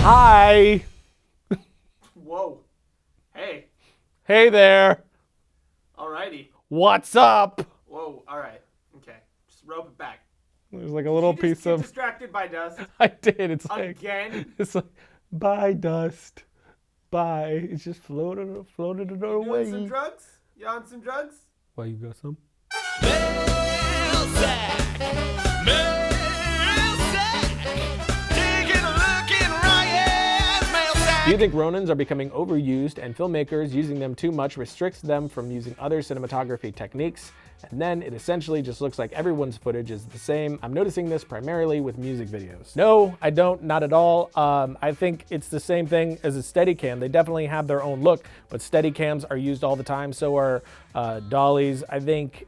Hi. Whoa. Hey. Hey there. Alrighty. What's up? Whoa. Alright. Okay. Just rope it back. There's like a little Did you just piece get of. distracted by dust? I did. It's like. Again? It's like, bye, dust. Bye. It's just floated You away. doing some drugs? You on some drugs? Why, you got some? Do you think Ronins are becoming overused and filmmakers using them too much restricts them from using other cinematography techniques? And then it essentially just looks like everyone's footage is the same. I'm noticing this primarily with music videos. No, I don't, not at all. I think it's the same thing as a Steadicam. They definitely have their own look, but Steadicams are used all the time. So are dollies. I think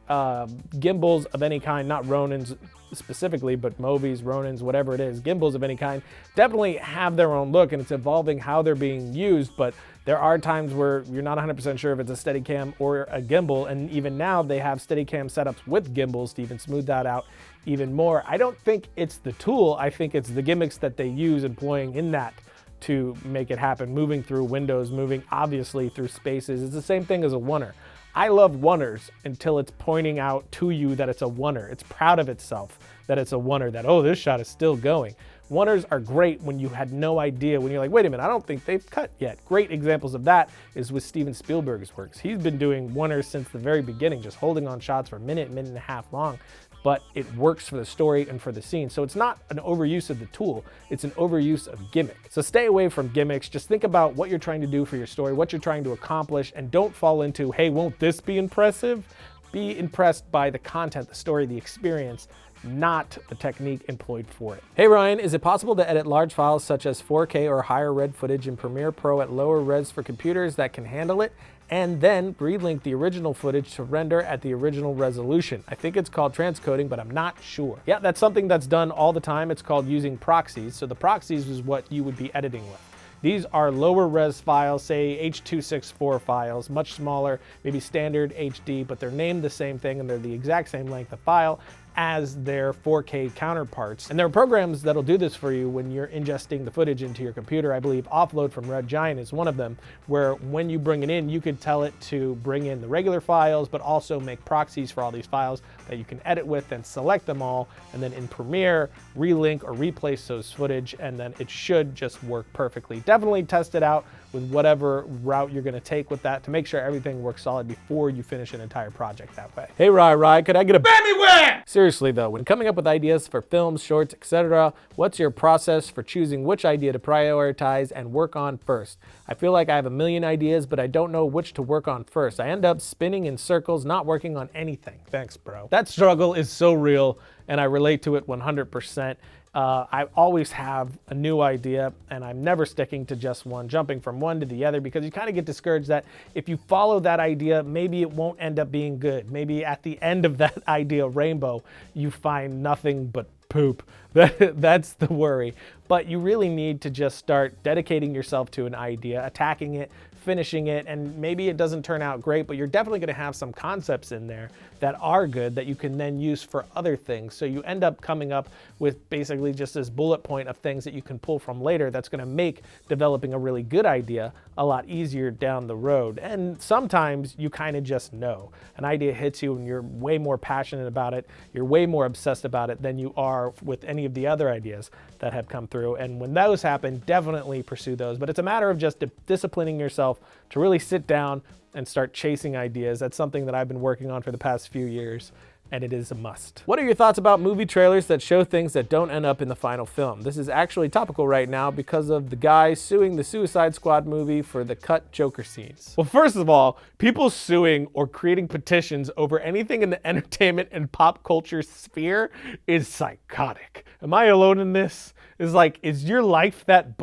gimbals of any kind, not Ronins specifically, but Movies, Ronins, whatever it is, gimbals of any kind, definitely have their own look, and it's evolving how they're being used. But there are times where you're not 100% sure if it's a Steadicam or a gimbal, and even now they have Steadicam setups with gimbals to even smooth that out even more. I don't think it's the tool, I think it's the gimmicks that they use employing in that to make it happen, moving through windows, moving obviously through spaces. It's the same thing as a oneer. I love oneers until it's pointing out to you that it's a oneer. It's proud of itself that it's a oneer, that, oh, this shot is still going. Oneers are great when you had no idea, when you're like, wait a minute, I don't think they've cut yet. Great examples of that is with Steven Spielberg's works. He's been doing oneers since the very beginning, just holding on shots for a minute and a half long, but it works for the story and for the scene. So it's not an overuse of the tool, it's an overuse of gimmick. So stay away from gimmicks, just think about what you're trying to do for your story, what you're trying to accomplish, and don't fall into, hey, won't this be impressive? Be impressed by the content, the story, the experience, not the technique employed for it. Hey Ryan, is it possible to edit large files such as 4K or higher res footage in Premiere Pro at lower res for computers that can handle it, and then relink the original footage to render at the original resolution? I think it's called transcoding, but I'm not sure. Yeah, that's something that's done all the time. It's called using proxies. So the proxies is what you would be editing with. These are lower res files, say H.264 files, much smaller, maybe standard HD, but they're named the same thing and they're the exact same length of file as their 4K counterparts. And there are programs that'll do this for you when you're ingesting the footage into your computer. I believe Offload from Red Giant is one of them, where when you bring it in, you could tell it to bring in the regular files, but also make proxies for all these files that you can edit with, and select them all, and then in Premiere, relink or replace those footage, and then it should just work perfectly. Definitely test it out with whatever route you're gonna take with that to make sure everything works solid before you finish an entire project that way. Hey Rye, could I get a Anywhere! Seriously though, when coming up with ideas for films, shorts, etc., what's your process for choosing which idea to prioritize and work on first? I feel like I have a million ideas, but I don't know which to work on first. I end up spinning in circles, not working on anything. Thanks, bro. That struggle is so real, and I relate to it 100%. I always have a new idea, and I'm never sticking to just one, jumping from one to the other, because you kind of get discouraged that if you follow that idea, maybe it won't end up being good. Maybe at the end of that idea rainbow, you find nothing but poop. That's the worry. But you really need to just start dedicating yourself to an idea, attacking it, finishing it, and maybe it doesn't turn out great, but you're definitely gonna have some concepts in there that are good that you can then use for other things. So you end up coming up with basically just this bullet point of things that you can pull from later that's gonna make developing a really good idea a lot easier down the road. And sometimes you kind of just know. An idea hits you and you're way more passionate about it, you're way more obsessed about it than you are with any of the other ideas that have come through. And when those happen, definitely pursue those. But it's a matter of just disciplining yourself to really sit down and start chasing ideas. That's something that I've been working on for the past few years, and it is a must. What are your thoughts about movie trailers that show things that don't end up in the final film? This is actually topical right now because of the guy suing the Suicide Squad movie for the cut Joker scenes. Well, first of all, people suing or creating petitions over anything in the entertainment and pop culture sphere is psychotic. Am I alone in this? Is your life that,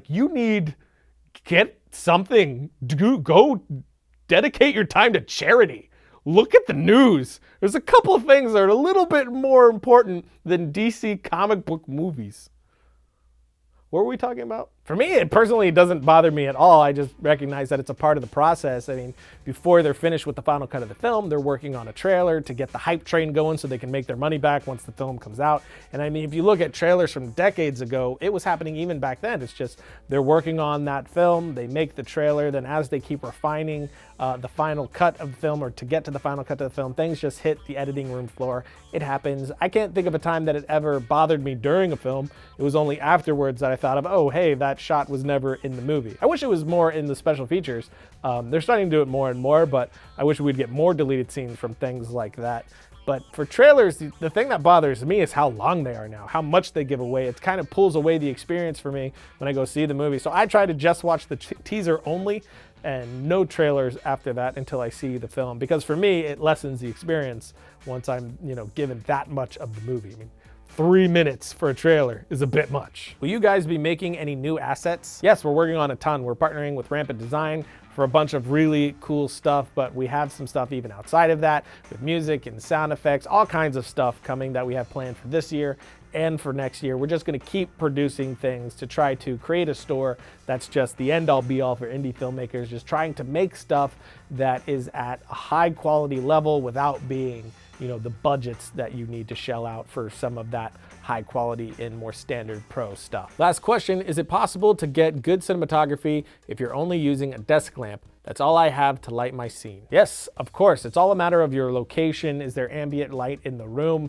you need, get something, go dedicate your time to charity. Look at the news. There's a couple of things that are a little bit more important than DC comic book movies. What were we talking about? For me, it personally doesn't bother me at all. I just recognize that it's a part of the process. I mean, before they're finished with the final cut of the film, they're working on a trailer to get the hype train going so they can make their money back once the film comes out. And I mean, if you look at trailers from decades ago, it was happening even back then. It's just they're working on that film, they make the trailer, then as they keep refining the final cut of the film, or to get to the final cut of the film, things just hit the editing room floor. It happens. I can't think of a time that it ever bothered me during a film. It was only afterwards that I thought of, oh, hey, that shot was never in the movie. I wish it was more in the special features. They're starting to do it more and more, but I wish we'd get more deleted scenes from things like that. But for trailers, the thing that bothers me is how long they are now, how much they give away. It kind of pulls away the experience for me when I go see the movie. So I try to just watch the teaser only and no trailers after that until I see the film, because for me, it lessens the experience once I'm, given that much of the movie. I mean, 3 minutes for a trailer is a bit much. Will you guys be making any new assets? Yes, we're working on a ton. We're partnering with Rampant Design for a bunch of really cool stuff, but we have some stuff even outside of that with music and sound effects, all kinds of stuff coming that we have planned for this year and for next year. We're just gonna keep producing things to try to create a store that's just the end all be all for indie filmmakers, just trying to make stuff that is at a high quality level without being, the budgets that you need to shell out for some of that high quality and more standard pro stuff. Last question, is it possible to get good cinematography if you're only using a desk lamp? That's all I have to light my scene. Yes, of course. It's all a matter of your location. Is there ambient light in the room?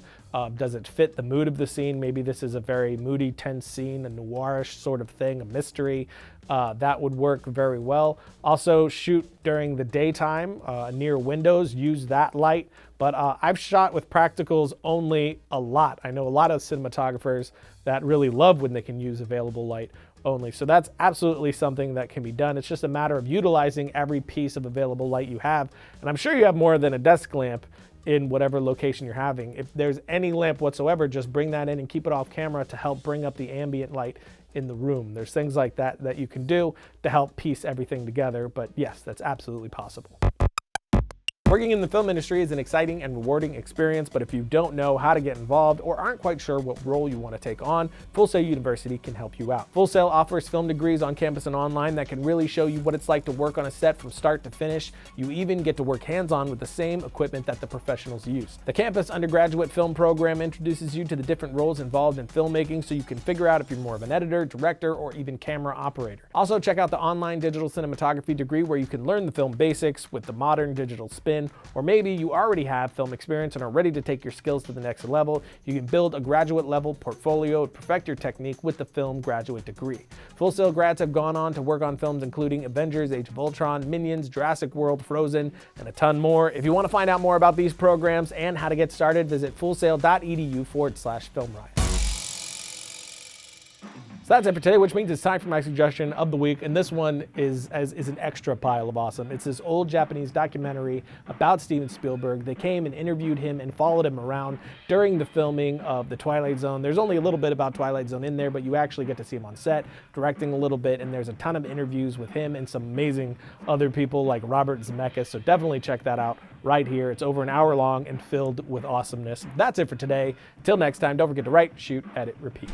Does it fit the mood of the scene? Maybe this is a very moody, tense scene, a noirish sort of thing, a mystery. That would work very well. Also, shoot during the daytime near windows, use that light. But I've shot with practicals only a lot. I know a lot of cinematographers that really love when they can use available light only. So that's absolutely something that can be done. It's just a matter of utilizing every piece of available light you have. And I'm sure you have more than a desk lamp in whatever location you're having. If there's any lamp whatsoever, just bring that in and keep it off camera to help bring up the ambient light in the room. There's things like that that you can do to help piece everything together. But yes, that's absolutely possible. Working in the film industry is an exciting and rewarding experience, but if you don't know how to get involved or aren't quite sure what role you want to take on, Full Sail University can help you out. Full Sail offers film degrees on campus and online that can really show you what it's like to work on a set from start to finish. You even get to work hands-on with the same equipment that the professionals use. The campus undergraduate film program introduces you to the different roles involved in filmmaking so you can figure out if you're more of an editor, director, or even camera operator. Also, check out the online digital cinematography degree where you can learn the film basics with the modern digital spin. Or maybe you already have film experience and are ready to take your skills to the next level. You can build a graduate level portfolio, perfect your technique with the film graduate degree. Full Sail grads have gone on to work on films including Avengers, Age of Ultron, Minions, Jurassic World, Frozen, and a ton more. If you want to find out more about these programs and how to get started, visit fullsail.edu/FilmRiot. So that's it for today, which means it's time for my suggestion of the week, and this one is an extra pile of awesome. It's this old Japanese documentary about Steven Spielberg. They came and interviewed him and followed him around during the filming of The Twilight Zone. There's only a little bit about Twilight Zone in there, but you actually get to see him on set, directing a little bit, and there's a ton of interviews with him and some amazing other people like Robert Zemeckis, so definitely check that out right here. It's over an hour long and filled with awesomeness. That's it for today. Till next time, don't forget to write, shoot, edit, repeat.